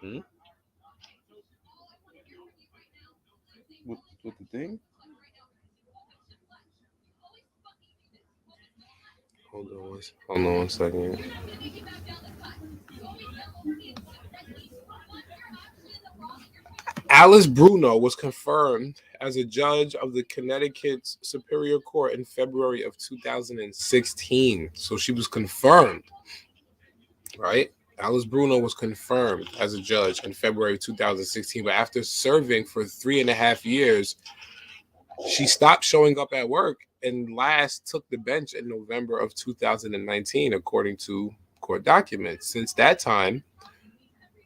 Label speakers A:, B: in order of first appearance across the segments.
A: Hmm? With the thing? Hold on one second. Alice Bruno was confirmed as a judge of the Connecticut's Superior Court in February of 2016. So she was confirmed, right? Alice Bruno was confirmed as a judge in February 2016, but after serving for 3.5 years, she stopped showing up at work and last took the bench in November of 2019, according to court documents. Since that time,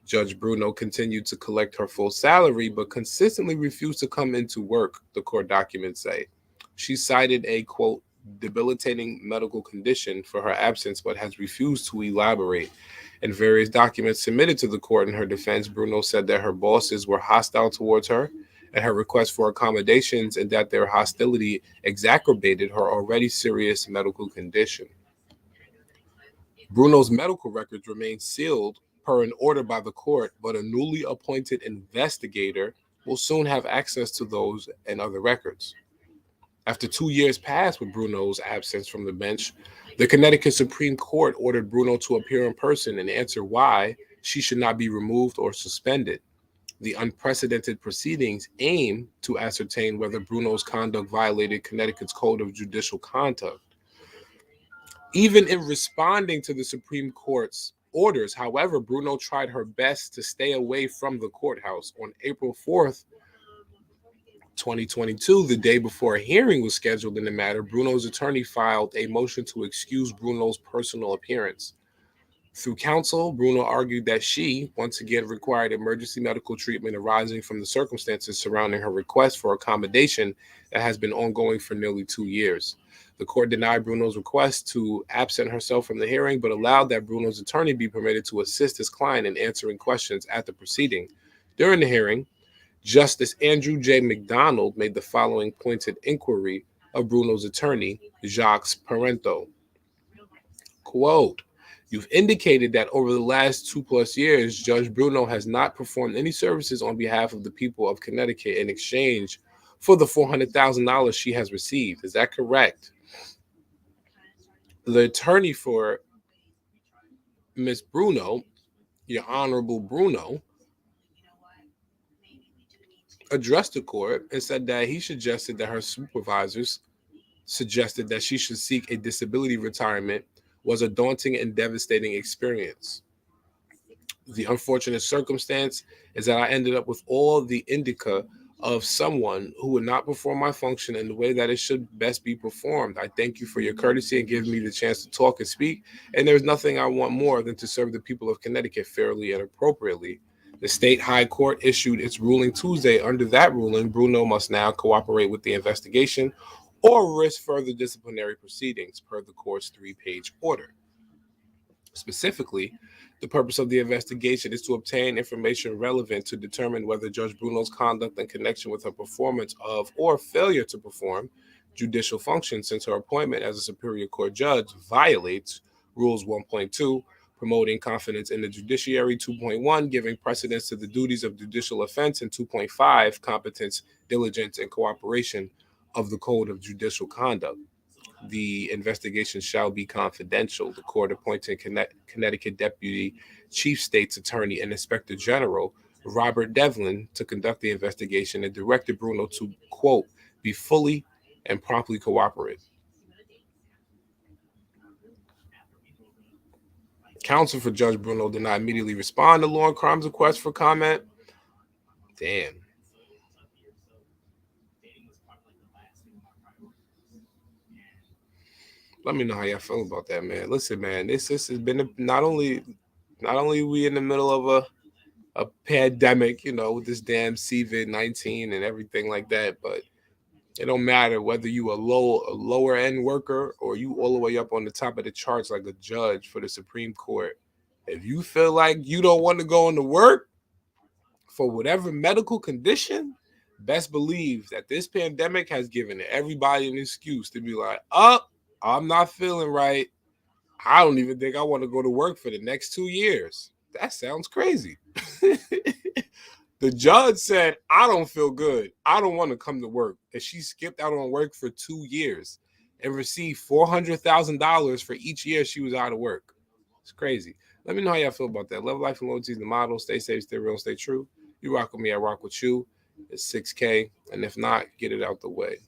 A: Judge Bruno continued to collect her full salary, but consistently refused to come into work, the court documents say. She cited a, quote, debilitating medical condition for her absence, but has refused to elaborate. In various documents submitted to the court in her defense, Bruno said that her bosses were hostile towards her and her request for accommodations, and that their hostility exacerbated her already serious medical condition. Bruno's medical records remain sealed per an order by the court, but a newly appointed investigator will soon have access to those and other records. After 2 years passed with Bruno's absence from the bench, the Connecticut Supreme Court ordered Bruno to appear in person and answer why she should not be removed or suspended. The unprecedented proceedings aim to ascertain whether Bruno's conduct violated Connecticut's Code of Judicial Conduct. Even in responding to the Supreme Court's orders, however, Bruno tried her best to stay away from the courthouse. On April 4th, 2022, the day before a hearing was scheduled in the matter, Bruno's attorney filed a motion to excuse Bruno's personal appearance. Through counsel, Bruno argued that she, once again, required emergency medical treatment arising from the circumstances surrounding her request for accommodation that has been ongoing for nearly 2 years. The court denied Bruno's request to absent herself from the hearing, but allowed that Bruno's attorney be permitted to assist his client in answering questions at the proceeding. During the hearing, Justice Andrew J. McDonald made the following pointed inquiry of Bruno's attorney, Jacques Parento. Quote, you've indicated that over the last 2+ years, Judge Bruno has not performed any services on behalf of the people of Connecticut in exchange for the $400,000 she has received. Is that correct? The attorney for Miss Bruno, your Honorable Bruno, addressed the court and said that he suggested that her supervisors suggested that she should seek a disability retirement was a daunting and devastating experience. The unfortunate circumstance is that I ended up with all the indica of someone who would not perform my function in the way that it should best be performed. I thank you for your courtesy and giving me the chance to talk and speak. And there's nothing I want more than to serve the people of Connecticut fairly and appropriately. The state high court issued its ruling Tuesday. Under that ruling, Bruno must now cooperate with the investigation or risk further disciplinary proceedings per the court's 3-page order. Specifically, the purpose of the investigation is to obtain information relevant to determine whether Judge Bruno's conduct in connection with her performance of or failure to perform judicial functions since her appointment as a Superior Court judge violates Rules 1.2, promoting confidence in the judiciary, 2.1, giving precedence to the duties of judicial offense, and 2.5, competence, diligence, and cooperation of the Code of Judicial Conduct. The investigation shall be confidential. The court appointed Connecticut Deputy Chief State's Attorney and Inspector General Robert Devlin to conduct the investigation and directed Bruno to, quote, be fully and promptly cooperative. Counsel for Judge Bruno did not immediately respond to Law and Crime's request for comment. Damn. Let me know how y'all feel about that, man. Listen, man, this has been not only we in the middle of a pandemic, with this damn COVID-19 and everything like that, but it don't matter whether you a lower end worker or you all the way up on the top of the charts like a judge for the Supreme Court. If you feel like you don't want to go into work for whatever medical condition, best believe that this pandemic has given everybody an excuse to be like, oh, I'm not feeling right. I don't even think I want to go to work for the next 2 years. That sounds crazy. The judge said, I don't feel good. I don't want to come to work. And she skipped out on work for 2 years and received $400,000 for each year she was out of work. It's crazy. Let me know how y'all feel about that. Love, life, and loyalty is the motto. Stay safe, stay real, stay true. You rock with me, I rock with you. It's 6K. And if not, get it out the way.